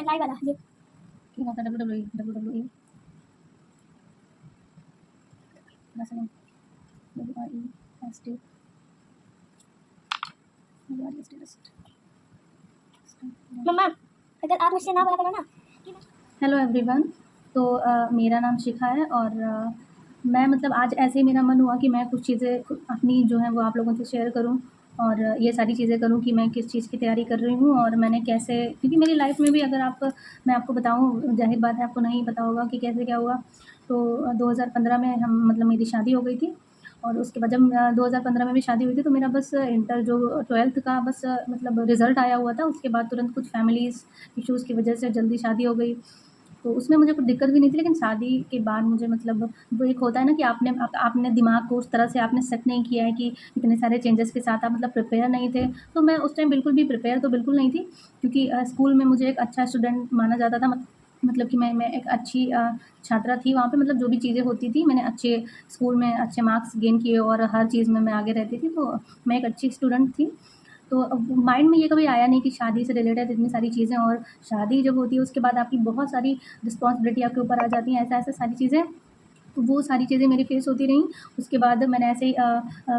Live वाला ये king of the WWE wrestling WREST मम्मा अगर आप मुझसे ना बोला करो ना। Hello everyone. तो मेरा नाम शिखा है और मैं मतलब आज ऐसे ही मेरा मन हुआ कि मैं कुछ चीज़ें अपनी जो है वो आप लोगों से शेयर करूं और ये सारी चीज़ें करूं कि मैं किस चीज़ की तैयारी कर रही हूं और मैंने कैसे, क्योंकि मेरी लाइफ में भी अगर मैं आपको बताऊं, जाहिर बात है आपको नहीं पता होगा कि कैसे क्या हुआ। तो 2015 में हम मतलब मेरी शादी हो गई थी और उसके बाद जब 2015 में भी शादी हुई थी तो मेरा बस इंटर जो 12th का बस मतलब रिज़ल्ट आया हुआ था। उसके बाद तुरंत कुछ फैमिलीज़ इश्यूज़ की वजह से जल्दी शादी हो गई। तो उसमें मुझे कुछ दिक्कत भी नहीं थी, लेकिन शादी के बाद मुझे मतलब वो एक होता है ना कि आपने दिमाग को उस तरह से आपने सेट नहीं किया है कि इतने सारे चेंजेस के साथ आप मतलब प्रिपेयर नहीं थे। तो मैं उस टाइम बिल्कुल भी प्रिपेयर तो बिल्कुल नहीं थी, क्योंकि स्कूल में मुझे एक अच्छा स्टूडेंट माना जाता था। मतलब कि मैं एक अच्छी छात्रा थी वहाँ पे। मतलब जो भी चीज़ें होती थी मैंने अच्छे स्कूल में अच्छे मार्क्स गेन किए और हर चीज़ में मैं आगे रहती थी, तो मैं एक अच्छी स्टूडेंट थी। तो अब माइंड में ये कभी आया नहीं कि शादी से रिलेटेड इतनी सारी चीज़ें, और शादी जब होती है उसके बाद आपकी बहुत सारी रिस्पॉन्सिबिलिटी आपके ऊपर आ जाती हैं, ऐसा सारी चीज़ें। तो वो सारी चीज़ें मेरी फेस होती रहीं। उसके बाद मैंने ऐसे ही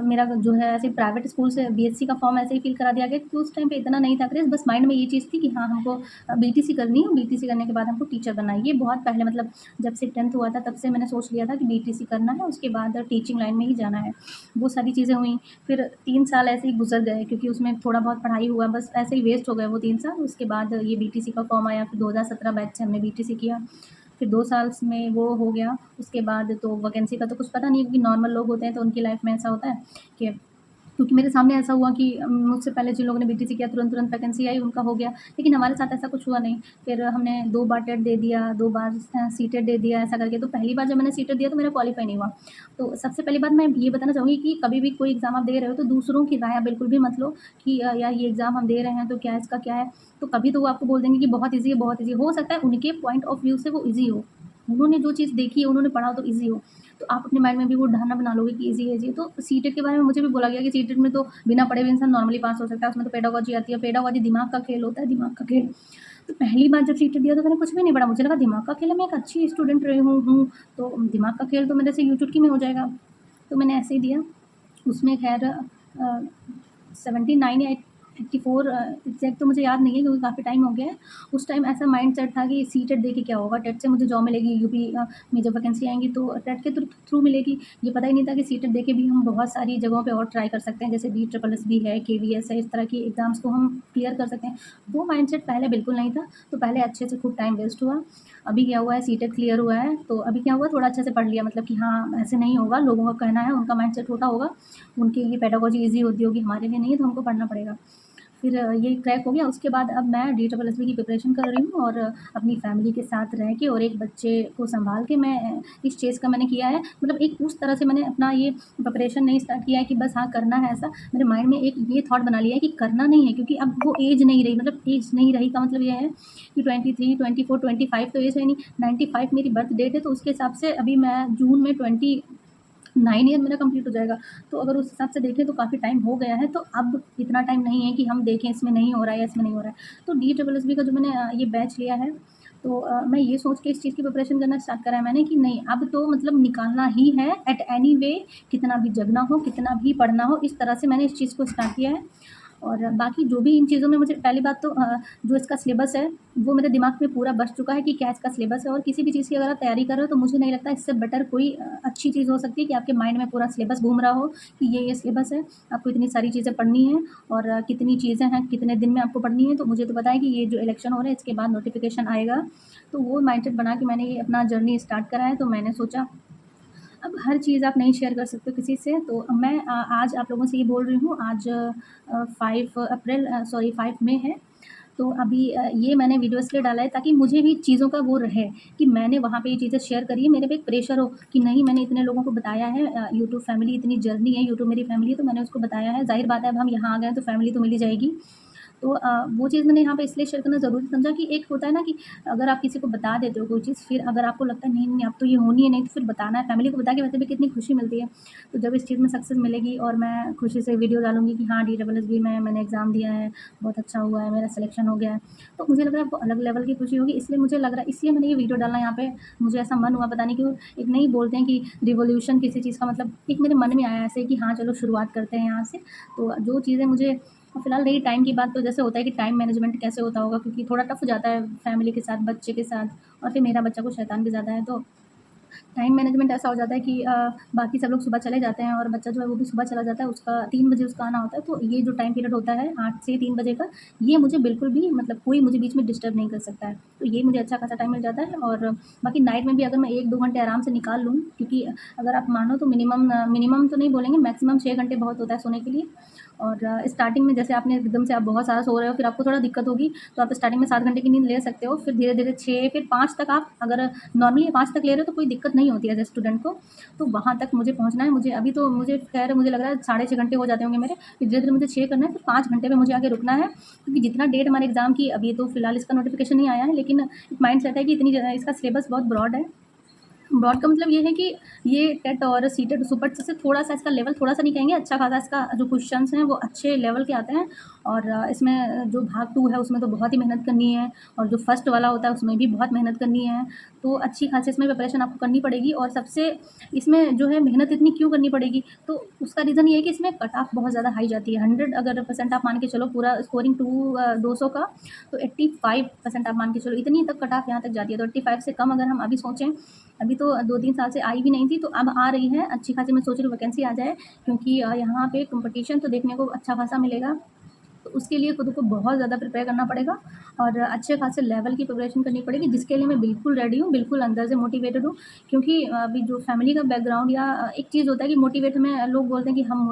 मेरा जो है ऐसे प्राइवेट स्कूल से बीएससी का फॉर्म ऐसे ही फिल करा दिया गया, क्योंकि उस टाइम पे इतना नहीं था क्रेज़। बस माइंड में ये चीज़ थी कि हाँ, हमको बीटीसी करनी है, बीटीसी करने के बाद हमको टीचर बनना है। ये बहुत पहले मतलब जब से 10th हुआ था तब से मैंने सोच लिया था कि बीटीसी करना है, उसके बाद टीचिंग लाइन में ही जाना है। वो सारी चीज़ें हुई। फिर 3 साल ऐसे ही गुज़र गए, क्योंकि उसमें थोड़ा बहुत पढ़ाई हुआ, बस ऐसे ही वेस्ट हो गए वो 3 साल। उसके बाद ये बीटीसी का फॉर्म आया, फिर 2017 बैच से हमने बीटीसी किया। फिर 2 साल में वो हो गया। उसके बाद तो वैकेंसी का तो कुछ पता नहीं, क्योंकि नॉर्मल लोग होते हैं तो उनकी लाइफ में ऐसा होता है कि, क्योंकि मेरे सामने ऐसा हुआ कि मुझसे पहले जिन लोगों ने बीटीसी किया तुरंत वैकेंसी आई, उनका हो गया। लेकिन हमारे साथ ऐसा कुछ हुआ नहीं। फिर हमने 2 बार टेट दे दिया, 2 बार सीटेट दे दिया, ऐसा करके। तो पहली बार जब मैंने सीटेट दिया तो मेरा क्वालीफाई नहीं हुआ। तो सबसे पहली बात मैं ये बताना चाहूँगी कि कभी भी कोई एग्ज़ाम आप दे रहे हो तो दूसरों की राय बिल्कुल भी मत लो कि यार ये एग्ज़ाम हम दे रहे हैं तो क्या इसका क्या है। तो कभी तो वो आपको बोल देंगे कि बहुत ईज़ी है, बहुत ईज़ी। हो सकता है उनके पॉइंट ऑफ व्यू से वो ईज़ी हो, उन्होंने जो चीज़ देखी है, उन्होंने पढ़ा तो ईज़ी हो। तो आप अपने माइंड में भी वो ढाना बना लोगे कि ईज़ी है ईज़ी है। तो सीटेट के बारे में मुझे भी बोला गया कि सीटेट में तो बिना पढ़े भी इंसान नॉर्मली पास हो सकता है, उसमें तो पेडागॉजी आती है। पेडागॉजी दिमाग का खेल होता है, दिमाग का खेल। तो पहली बार जब सीटेट दिया तो मैंने कुछ भी नहीं पढ़ा, मुझे लगा दिमाग का खेल है, मैं एक अच्छी स्टूडेंट रही हूँ, तो दिमाग का खेल तो मेरे से यूं चुटकी में हो जाएगा। तो मैंने ऐसे ही दिया। उसमें खैर 79 या 84 एग्जैक्ट तो मुझे याद नहीं है, क्योंकि काफ़ी टाइम हो गया है। उस टाइम ऐसा माइंड सेट था कि सीटेट दे के क्या होगा, टेट से मुझे जॉब मिलेगी, यूपी में जब वैकेंसी आएंगी तो टेट के थ्रू मिलेगी। ये पता ही नहीं था कि सीटेट दे के भी हम बहुत सारी जगहों पे और ट्राई कर सकते हैं, जैसे DSSS है, KVS है, इस तरह की एग्ज़ाम्स को हम क्लियर कर सकते हैं। वो माइंड सेट पहले बिल्कुल नहीं था। तो पहले अच्छे से खूब टाइम वेस्ट हुआ। अभी क्या हुआ है, सीटेट क्लियर हुआ है, तो अभी क्या हुआ, थोड़ा अच्छे से पढ़ लिया। मतलब कि हाँ, ऐसे नहीं होगा, लोगों का कहना है, उनका माइंड सेट छोटा होगा, उनके लिए पेडागॉजी ईज़ी होती होगी, हमारे लिए नहीं है, तो हमको पढ़ना पड़ेगा। फिर ये क्रैक हो गया। उसके बाद अब मैं DSSB की प्रिपरेशन कर रही हूँ और अपनी फैमिली के साथ रह के और एक बच्चे को सँभाल के मैं इस चीज़ का मैंने किया है। मतलब एक उस तरह से मैंने अपना ये प्रिपरेशन नहीं स्टार्ट किया है कि बस हाँ, करना है ऐसा। मेरे माइंड में एक ये थॉट बना लिया है कि करना नहीं है, क्योंकि अब वो एज नहीं रही। मतलब एज नहीं रही का मतलब ये है कि 23, 24, 25 तो एज है नहीं। 95 मेरी बर्थ डेट है, तो उसके हिसाब से अभी मैं जून में 9 ईयर मेरा कंप्लीट हो जाएगा। तो अगर उस हिसाब से देखें तो काफ़ी टाइम हो गया है। तो अब इतना टाइम नहीं है कि हम देखें इसमें नहीं हो रहा है या इसमें नहीं हो रहा है। तो DSSB का जो मैंने ये बैच लिया है, तो मैं ये सोच के इस चीज़ की प्रिपरेशन करना स्टार्ट करा है मैंने कि नहीं, अब तो मतलब निकालना ही है एट एनी वे, कितना भी जगना हो, कितना भी पढ़ना हो। इस तरह से मैंने इस चीज़ को स्टार्ट किया है। और बाकी जो भी इन चीज़ों में मुझे, पहली बात तो जो इसका सिलेबस है वो मेरे दिमाग में पूरा बस चुका है कि क्या इसका सिलेबस है। और किसी भी चीज़ की अगर आप तैयारी कर रहे हो तो मुझे नहीं लगता इससे बेटर कोई अच्छी चीज़ हो सकती है कि आपके माइंड में पूरा सिलेबस घूम रहा हो कि ये सिलेबस है, आपको इतनी सारी चीज़ें पढ़नी है और कितनी चीज़ें हैं, कितने दिन में आपको पढ़नी है। तो मुझे तो पता है कि ये जो इलेक्शन हो रहा है इसके बाद नोटिफिकेशन आएगा, तो वो माइंडसेट बना के मैंने ये अपना जर्नी स्टार्ट करा है। तो मैंने सोचा अब हर चीज़ आप नहीं शेयर कर सकते किसी से, तो मैं आज आप लोगों से ये बोल रही हूँ। आज 5 मई है। तो अभी ये मैंने वीडियो इसलिए डाला है ताकि मुझे भी चीज़ों का वो रहे कि मैंने वहाँ पे ये चीज़ें शेयर करी है, मेरे पे एक प्रेशर हो कि नहीं, मैंने इतने लोगों को बताया है। यूट्यूब फैमिली इतनी जर्नी है, यूट्यूब मेरी फैमिली है, तो मैंने उसको बताया है। ज़ाहिर बात है अब हम यहाँ आ गए तो फैमिली तो मिल ही जाएगी। तो वो चीज़ मैंने यहाँ पे इसलिए शेयर करना ज़रूरी समझा कि एक होता है ना कि अगर आप किसी को बता देते हो कोई चीज़, फिर अगर आपको लगता है नहीं, नहीं अब तो ये होनी है, नहीं तो फिर बताना है। फैमिली को बता के वैसे भी कितनी खुशी मिलती है। तो जब इस चीज़ में सक्सेस मिलेगी और मैं खुशी से वीडियो डालूँगी कि हाँ, DSSB में मैंने एग्ज़ाम दिया है, बहुत अच्छा हुआ है, मेरा सिलेक्शन हो गया है। तो मुझे लग रहा है वो अलग लेवल की खुशी होगी, इसलिए मुझे लग रहा है, इसलिए मैंने ये वीडियो डालना यहाँ पे मुझे ऐसा मन हुआ, पता नहीं क्यों। एक नहीं बोलते हैं कि रिवॉल्यूशन किसी चीज़ का मतलब एक मेरे मन में आया ऐसे कि हाँ, चलो शुरुआत करते हैं यहाँ से। तो जो चीज़ें मुझे फिलहाल रही टाइम की बात, तो जैसे होता है कि टाइम मैनेजमेंट कैसे होता होगा, क्योंकि थोड़ा टफ हो जाता है फैमिली के साथ, बच्चे के साथ, और फिर मेरा बच्चा कुछ शैतान भी ज़्यादा है, तो टाइम मैनेजमेंट ऐसा हो जाता है कि बाकी सब लोग सुबह चले जाते हैं और बच्चा जो है वो भी सुबह चला जाता है, उसका 3 बजे उसका आना होता है। तो ये जो टाइम पीरियड होता है 8 से 3 बजे का, ये मुझे बिल्कुल भी मतलब कोई मुझे बीच में डिस्टर्ब नहीं कर सकता है। तो ये मुझे अच्छा खासा टाइम मिल जाता है, और बाकी नाइट में भी अगर मैं 1-2 घंटे आराम से निकाल लूँ, क्योंकि अगर आप मानो तो मिनिमम तो नहीं बोलेंगे, मैक्सिमम 6 घंटे बहुत होता है सोने के लिए। और स्टार्टिंग में जैसे आपने एकदम से आप बहुत सारा सो रहे हो, फिर आपको थोड़ा दिक्कत होगी, तो आप स्टार्टिंग में 7 घंटे की नींद ले सकते हो, फिर धीरे-धीरे 6 फिर 5 तक आप अगर नॉर्मली 5 तक ले रहे हो तो कोई दिक्कत नहीं होती है एज़ अ स्टूडेंट को। तो वहाँ तक मुझे पहुँचना है, मुझे अभी तो मुझे ख़ैर मुझे लग रहा है साढ़े 6 घंटे हो जाते होंगे मेरे, फिर धीरे-धीरे मुझे 6 करना है, फिर 5 घंटे पे मुझे आगे रुकना है, क्योंकि जितना डेट हमारे एग्ज़ाम की अभी तो फ़िलहाल इसका नोटिफ़िकेशन नहीं आया है, लेकिन एक माइंडसेट है कि इतनी इसका सिलेबस बहुत ब्रॉड है। ब्रॉड का मतलब ये है कि ये टेट और सीटेट सुपर से थोड़ा-सा इसका लेवल थोड़ा-सा नहीं कहेंगे, अच्छा खासा इसका जो क्वेश्चन्स हैं वो अच्छे लेवल के आते हैं, और इसमें जो भाग 2 है उसमें तो बहुत ही मेहनत करनी है, और जो फर्स्ट वाला होता है उसमें भी बहुत मेहनत करनी है। तो अच्छी खासी इसमें प्रिपरेशन आपको करनी पड़ेगी, और सबसे इसमें जो है मेहनत इतनी क्यों करनी पड़ेगी, तो उसका रीज़न ये है कि इसमें कट ऑफ बहुत ज़्यादा हाई जाती है। 100 अगर परसेंट आप मान के चलो पूरा स्कोरिंग 200 का, तो 85% आप मान के चलो, इतनी तक कट ऑफ यहाँ तक जाती है। तो 85 से कम अगर हम अभी सोचें, अभी तो 2-3 साल से आई भी नहीं थी, तो अब आ रही है अच्छी खासी, मैं सोच रही हूँ वैकेंसी आ जाए, क्योंकि यहाँ पे कॉम्पिटिशन तो देखने को अच्छा खासा मिलेगा। तो उसके लिए खुद को बहुत ज़्यादा प्रिपेयर करना पड़ेगा, और अच्छे खासे लेवल की प्रिपरेशन करनी पड़ेगी, जिसके लिए मैं बिल्कुल रेडी हूँ, बिल्कुल अंदर से मोटिवेटेड हूँ। क्योंकि अभी जो फैमिली का बैकग्राउंड, या एक चीज़ होता है कि मोटिवेट में लोग बोलते हैं कि हम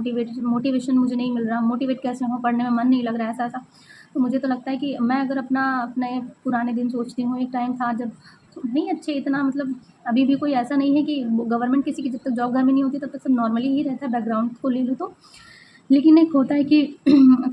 मोटिवेशन मुझे नहीं मिल रहा, मोटिवेट कैसे हों, पढ़ने में मन नहीं लग रहा है, ऐसा-ऐसा। तो मुझे तो लगता है कि मैं अगर अपने पुराने दिन सोचती हूँ, एक टाइम था जब तो नहीं अच्छे इतना मतलब, अभी भी कोई ऐसा नहीं है कि गवर्नमेंट किसी की जब तक जॉब घर में नहीं होती तब तक सब नॉर्मली ही रहता है, बैकग्राउंड को ले लूँ तो। लेकिन एक होता है कि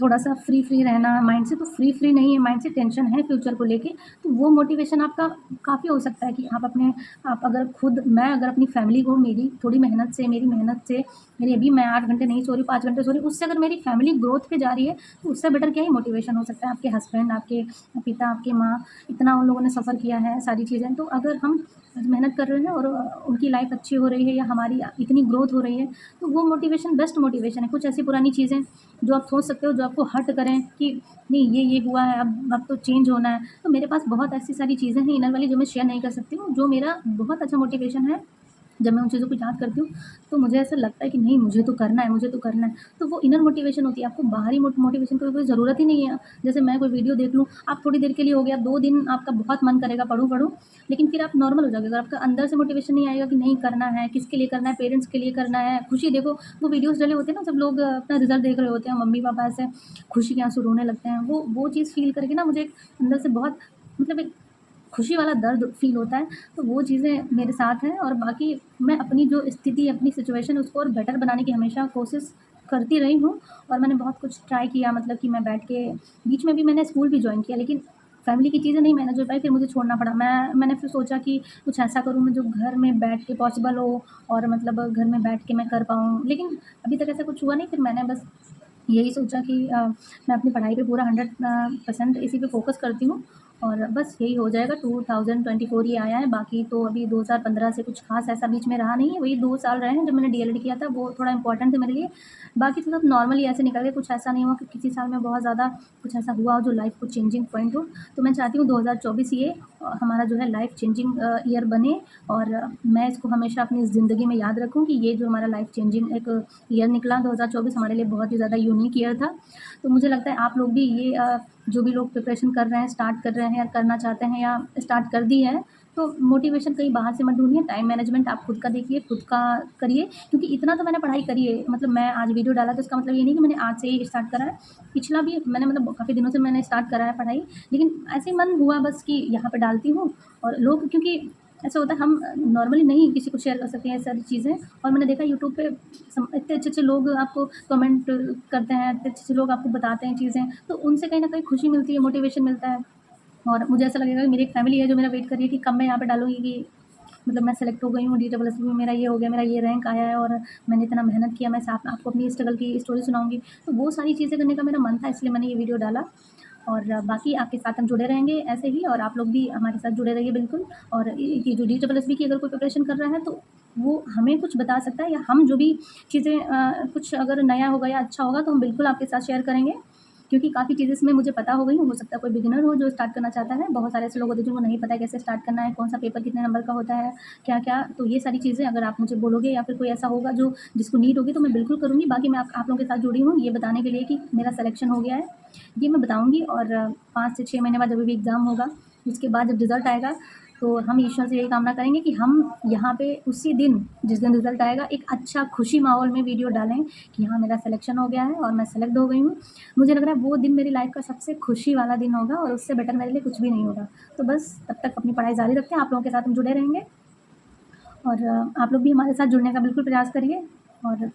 थोड़ा-सा फ्री रहना माइंड से, तो फ्री नहीं है माइंड से, टेंशन है फ्यूचर को लेके, तो वो मोटिवेशन आपका काफ़ी हो सकता है कि आप अगर खुद, मैं अगर अपनी फैमिली को मेरी थोड़ी मेहनत से, मेरी अभी मैं 8 घंटे नहीं सो रही, 5 घंटे सो रही हूँ, उससे अगर मेरी फैमिली ग्रोथ पे जा रही है, तो उससे बेटर क्या ही मोटिवेशन हो सकता है। आपके हस्बैंड, आपके पिता, आपकी माँ, इतना उन लोगों ने सफ़र किया है, सारी चीज़ें, तो अगर हम मेहनत कर रहे हैं और उनकी लाइफ़ अच्छी हो रही है, या हमारी इतनी ग्रोथ हो रही है, तो वो मोटिवेशन बेस्ट मोटिवेशन है। कुछ ऐसी पुरानी चीज़ें जो आप सोच सकते हो, जो आपको हर्ट करें कि नहीं ये हुआ है, अब तो चेंज होना है। तो मेरे पास बहुत ऐसी सारी चीज़ें हैं इनर वाली, जो मैं शेयर नहीं कर सकती हूँ, जो मेरा बहुत अच्छा मोटिवेशन है। जब मैं उन चीज़ों को याद करती हूँ, तो मुझे ऐसा लगता है कि नहीं, मुझे तो करना है, मुझे तो करना है। तो वो इनर मोटिवेशन होती है, आपको बाहरी मोटिवेशन की कोई ज़रूरत ही नहीं है। जैसे मैं कोई वीडियो देख लूँ, आप थोड़ी देर के लिए हो गया, 2 दिन आपका बहुत मन करेगा पढूँ, लेकिन फिर आप नॉर्मल हो जाओगे। अगर आपका अंदर से मोटिवेशन नहीं आएगा कि नहीं करना है, किसके लिए करना है, पेरेंट्स के लिए करना है, खुशी देखो, वो वीडियोज़ डले होते हैं ना, जब लोग अपना रिज़ल्ट देख रहे होते हैं, मम्मी-पापा ऐसे खुशी के आँसू रोने लगते हैं। वो चीज़ फ़ील करके ना मुझे एक अंदर से बहुत मतलब एक खुशी वाला दर्द फ़ील होता है। तो वो चीज़ें मेरे साथ हैं, और बाकी मैं अपनी जो स्थिति, अपनी सिचुएशन है उसको और बेटर बनाने की हमेशा कोशिश करती रही हूँ, और मैंने बहुत कुछ ट्राई किया, मतलब कि मैं बैठ के बीच में भी मैंने स्कूल भी जॉइन किया, लेकिन फैमिली की चीज़ें नहीं मैनेज हो पाई, फिर मुझे छोड़ना पड़ा। मैंने फिर सोचा कि कुछ ऐसा करूँ मैं जो घर में बैठ के पॉसिबल हो, और मतलब घर में बैठ के मैं कर पाऊँ, लेकिन अभी तक ऐसा कुछ हुआ नहीं। फिर मैंने बस यही सोचा कि मैं अपनी पढ़ाई पे पूरा 100% इसी पे फ़ोकस करती हूँ, और बस यही हो जाएगा। 2024 ये आया है, बाकी तो अभी 2015 से कुछ ख़ास ऐसा बीच में रहा नहीं है। वही 2 साल रहे हैं जब मैंने डीएलएड किया था, वो थोड़ा इम्पोर्टेंट थे मेरे लिए। बाकी तो सब नॉर्मली ऐसे निकल गए, कुछ ऐसा नहीं हुआ कि किसी साल में बहुत ज़्यादा कुछ ऐसा हुआ हो जो लाइफ़ को चेंजिंग पॉइंट हो। तो मैं चाहती हूँ 2024 ये हमारा जो है लाइफ़ चेंजिंग ईयर बने, और मैं इसको हमेशा अपनी ज़िंदगी में याद रखूँ कि ये जो हमारा लाइफ़ चेंजिंग एक ईयर निकला 2024 हमारे लिए बहुत ही ज़्यादा यूनिक ईयर था। तो मुझे लगता है आप लोग भी ये जो भी लोग प्रिपरेशन कर रहे हैं, स्टार्ट कर रहे हैं, या करना चाहते हैं, या स्टार्ट कर दी है, तो मोटिवेशन कहीं बाहर से मत ढूँढिए, टाइम मैनेजमेंट आप खुद का देखिए, खुद का करिए, क्योंकि इतना तो मैंने पढ़ाई करी है। मतलब मैं आज वीडियो डाला तो इसका मतलब ये नहीं कि मैंने आज से ही स्टार्ट करा है। पिछला भी मैंने मतलब काफ़ी दिनों से मैंने स्टार्ट करा है पढ़ाई, लेकिन ऐसे ही मन हुआ बस कि यहाँ पे डालती हूँ, और लोग क्योंकि ऐसा होता है हम नॉर्मली नहीं किसी को शेयर कर सकते हैं ये सारी चीज़ें। और मैंने देखा यूट्यूब पे इतने अच्छे-अच्छे लोग आपको कमेंट करते हैं, इतने अच्छे-अच्छे लोग आपको बताते हैं चीज़ें, तो उनसे कहीं न कहीं खुशी मिलती है, मोटिवेशन मिलता है। और मुझे ऐसा लगेगा कि मेरी एक फैमिली है जो मेरा वेट कर रही है कि कब मैं यहाँ पे डालूँगी कि मतलब मैं सेलेक्ट हो गई हूँ DSSB में, मेरा ये हो गया, मेरा ये रैंक आया है और मैंने इतना मेहनत किया, मैं आपको अपनी स्ट्रगल की स्टोरी सुनाऊँगी। तो वो सारी चीज़ें करने का मेरा मन था, इसलिए मैंने ये वीडियो डाला। और बाकी आपके साथ हम जुड़े रहेंगे ऐसे ही, और आप लोग भी हमारे साथ जुड़े रहिए बिल्कुल। और ये जो DSSB की अगर कोई प्रिपरेशन कर रहा है तो वो हमें कुछ बता सकता है, या हम जो भी चीज़ें कुछ अगर नया होगा या अच्छा होगा तो हम बिल्कुल आपके साथ शेयर करेंगे, क्योंकि काफ़ी चीज़ें इसमें मुझे पता हो गई हैं। हो सकता है कोई बिगिनर हो जो स्टार्ट करना चाहता है, बहुत सारे ऐसे लोग होते हैं जिनको नहीं पता है कैसे स्टार्ट करना है, कौन-सा पेपर कितने नंबर का होता है, क्या-क्या। तो ये सारी चीज़ें अगर आप मुझे बोलोगे या फिर कोई ऐसा होगा जो जिसको नीड होगी तो मैं बिल्कुल करूँगी। बाकी मैं आप लोगों के साथ जुड़ी हूँ ये बताने के लिए कि मेरा सिलेक्शन हो गया है, ये मैं बताऊँगी। और 5 से 6 महीने बाद जब भी एग्ज़ाम होगा, उसके बाद जब रिज़ल्ट आएगा, तो हम ईश्वर से यही कामना करेंगे कि हम यहाँ पे उसी दिन, जिस दिन रिज़ल्ट आएगा, एक अच्छा खुशी माहौल में वीडियो डालें कि हाँ, मेरा सिलेक्शन हो गया है और मैं सेलेक्ट हो गई हूँ। मुझे लग रहा है वो दिन मेरी लाइफ़ का सबसे खुशी वाला दिन होगा और उससे बेटर मेरे लिए कुछ भी नहीं होगा। तो बस तब तक अपनी पढ़ाई जारी रखें, आप लोगों के साथ हम जुड़े रहेंगे। और आप लोग भी हमारे साथ जुड़ने का बिल्कुल प्रयास करिए। और